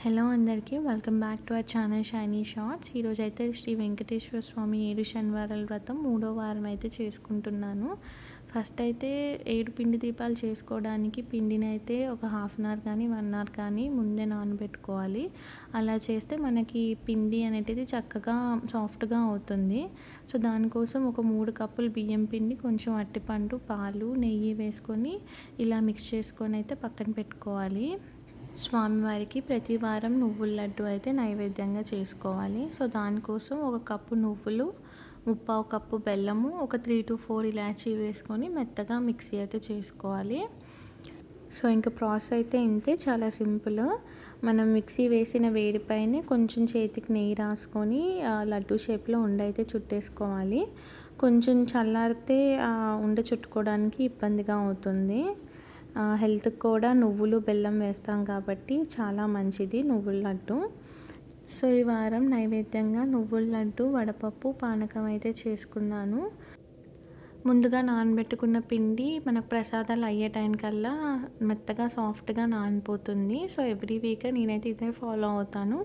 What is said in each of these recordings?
Hello అందరికీ welcome back to our channel shiny shorts. ఈరోజు అయితే శ్రీ వెంకటేశ్వర స్వామి 7 శనివారాల వ్రతం 3వ వారం అయితే చేసుకుంటున్నాను. ఫస్ట్ అయితే 7 పిండి దీపాలు చేసుకోవడానికి పిండిని అయితే ఒక హాఫ్ అన్ అవర్ కానీ 1 అవర్ కానీ ముందే నానబెట్టుకోవాలి. అలా చేస్తే మనకి పిండి అనేది చక్కగా సాఫ్ట్గా అవుతుంది. సో దానికోసం ఒక 3 కప్పులు బియ్యం పిండి, కొంచెం అరటిపండు, పాలు, నెయ్యి వేసుకొని ఇలా మిక్స్ చేసుకొని అయితే పక్కన పెట్టుకోవాలి. స్వామివారికి ప్రతి వారం నువ్వుల లడ్డు అయితే నైవేద్యంగా చేసుకోవాలి. సో దానికోసం ఒక కప్పు నువ్వులు, ముప్పావు కప్పు బెల్లము, ఒక 3 to 4 ఇలాచీ వేసుకొని మెత్తగా మిక్సీ అయితే చేసుకోవాలి. సో ఇంకా ప్రాసెస్ అయితే ఇంతే, చాలా సింపుల్. మనం మిక్సీ వేసిన వేడిపైనే కొంచెం చేతికి నెయ్యి రాసుకొని లడ్డు షేప్లో ఉండైతే చుట్టేసుకోవాలి. కొంచెం చల్లారితే ఉండ చుట్టుకోవడానికి ఇబ్బందిగా అవుతుంది. హెల్త్కి కూడా నువ్వులు బెల్లం వేస్తాం కాబట్టి చాలా మంచిది నువ్వుల లడ్డు. సో ఈ వారం నైవేద్యంగా నువ్వుల లడ్డు, వడపప్పు, పానకం అయితే చేసుకున్నాను. ముందుగా నానబెట్టుకున్న పిండి మనకు ప్రసాదాలు అయ్యే టైం కల్లా మెత్తగా సాఫ్ట్గా నానిపోతుంది. సో ఎవ్రీ వీక్ నేనైతే ఇదే ఫాలో అవుతాను.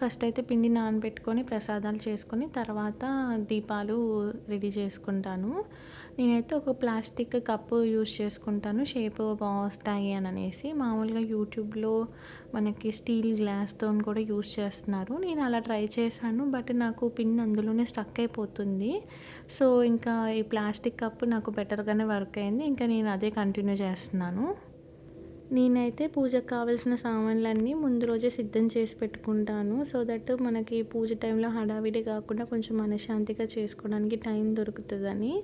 ఫస్ట్ అయితే పిండి నానబెట్టుకొని ప్రసాదాలు చేసుకొని తర్వాత దీపాలు రెడీ చేసుకుంటాను. నేనైతే ఒక ప్లాస్టిక్ కప్పు యూజ్ చేసుకుంటాను, షేప్ బాగా వస్తాయి అని అనేసి. మామూలుగా యూట్యూబ్లో మనకి స్టీల్ గ్లాస్తో కూడా యూజ్ చేస్తున్నారు. నేను అలా ట్రై చేశాను, బట్ నాకు పిన్ అందులోనే స్టక్ అయిపోతుంది. సో ఇంకా ఈ ప్లాస్టిక్ కప్పు నాకు బెటర్గానే వర్క్ అయింది. ఇంకా నేను అదే కంటిన్యూ చేస్తున్నాను. నేనైతే పూజకు కావాల్సిన సామాన్లన్నీ ముందు రోజే సిద్ధం చేసి పెట్టుకుంటాను. సో దట్ మనకి పూజ టైంలో హడావిడి కాకుండా కొంచెం మనశ్శాంతిగా చేసుకోవడానికి టైం దొరుకుతుందని.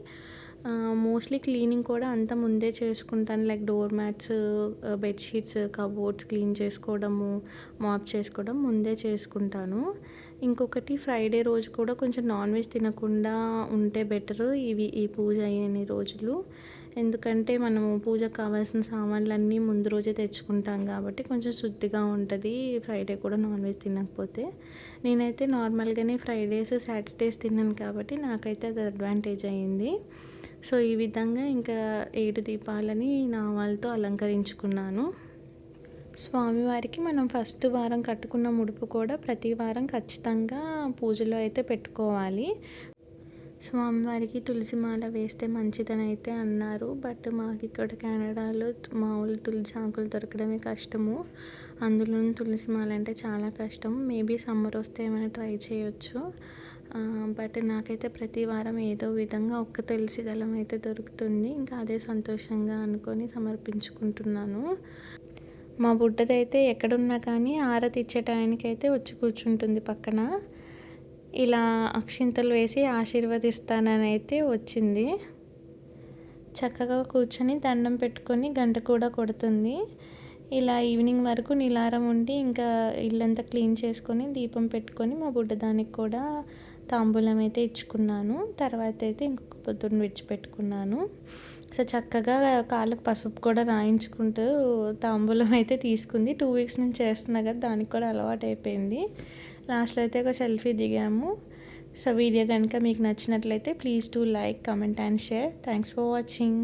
మోస్ట్లీ క్లీనింగ్ కూడా అంతా ముందే చేసుకుంటాను. Like door mats, bedsheets, cupboards clean చేసుకోవడము, మాప్ చేసుకోవడం ముందే చేసుకుంటాను. ఇంకొకటి, ఫ్రైడే రోజు కూడా కొంచెం నాన్ వెజ్ తినకుండా ఉంటే బెటరు ఈ పూజ అయ్యే రోజులు. ఎందుకంటే మనము పూజకు కావాల్సిన సామాన్లన్నీ ముందు రోజే తెచ్చుకుంటాం కాబట్టి కొంచెం శుద్ధిగా ఉంటుంది ఫ్రైడే కూడా నాన్ వెజ్ తినకపోతే. నేనైతే నార్మల్గానే ఫ్రైడేస్, సాటర్డేస్ తిన్నాను కాబట్టి నాకైతే అది అడ్వాంటేజ్ అయ్యింది. సో ఈ విధంగా ఇంకా 7 దీపాలని నామాలతో అలంకరించుకున్నాను. స్వామివారికి మనం ఫస్ట్ వారం కట్టుకున్న ముడుపు కూడా ప్రతి వారం ఖచ్చితంగా పూజలో అయితే పెట్టుకోవాలి. స్వామివారికి తులసి మాల వేస్తే మంచిదని అయితే అన్నారు, బట్ మాకు ఇక్కడ కెనడాలో మామూలు తులసి ఆకులు దొరకడమే కష్టము. అందులోనూ తులసి మాల అంటే చాలా కష్టం. మేబీ సమ్మర్ వస్తే ఏమైనా ట్రై చేయొచ్చు. బట్ నాకైతే ప్రతి వారం ఏదో విధంగా ఒక్క తులసి దళం అయితే దొరుకుతుంది. ఇంకా అదే సంతోషంగా అనుకొని సమర్పించుకుంటున్నాను. మా బుడ్డదైతే ఎక్కడున్నా కానీ హారతి ఇచ్చే టైంకైతే వచ్చి కూర్చుంటుంది పక్కన. ఇలా అక్షింతలు వేసి ఆశీర్వదిస్తానని అయితే వచ్చింది. చక్కగా కూర్చొని దండం పెట్టుకొని గంట కూడా కొడుతుంది. ఇలా ఈవినింగ్ వరకు నిలారం ఉండి ఇంకా ఇల్లంతా క్లీన్ చేసుకొని దీపం పెట్టుకొని మా బుడ్డదానికి కూడా తాంబూలం అయితే ఇచ్చుకున్నాను. తర్వాత అయితే ఇంకొక పొద్దున్న విడిచిపెట్టుకున్నాను. సో చక్కగా కాళ్ళకు పసుపు కూడా రాయించుకుంటూ తాంబూలం అయితే తీసుకుంది. 2 వీక్స్ నుంచి చేస్తున్నా కదా, దానికి కూడా అలవాటు అయిపోయింది. లాస్ట్లో అయితే ఒక సెల్ఫీ దిగాము. సో వీడియో కనుక మీకు నచ్చినట్లయితే please do like, comment and share. Thanks for watching.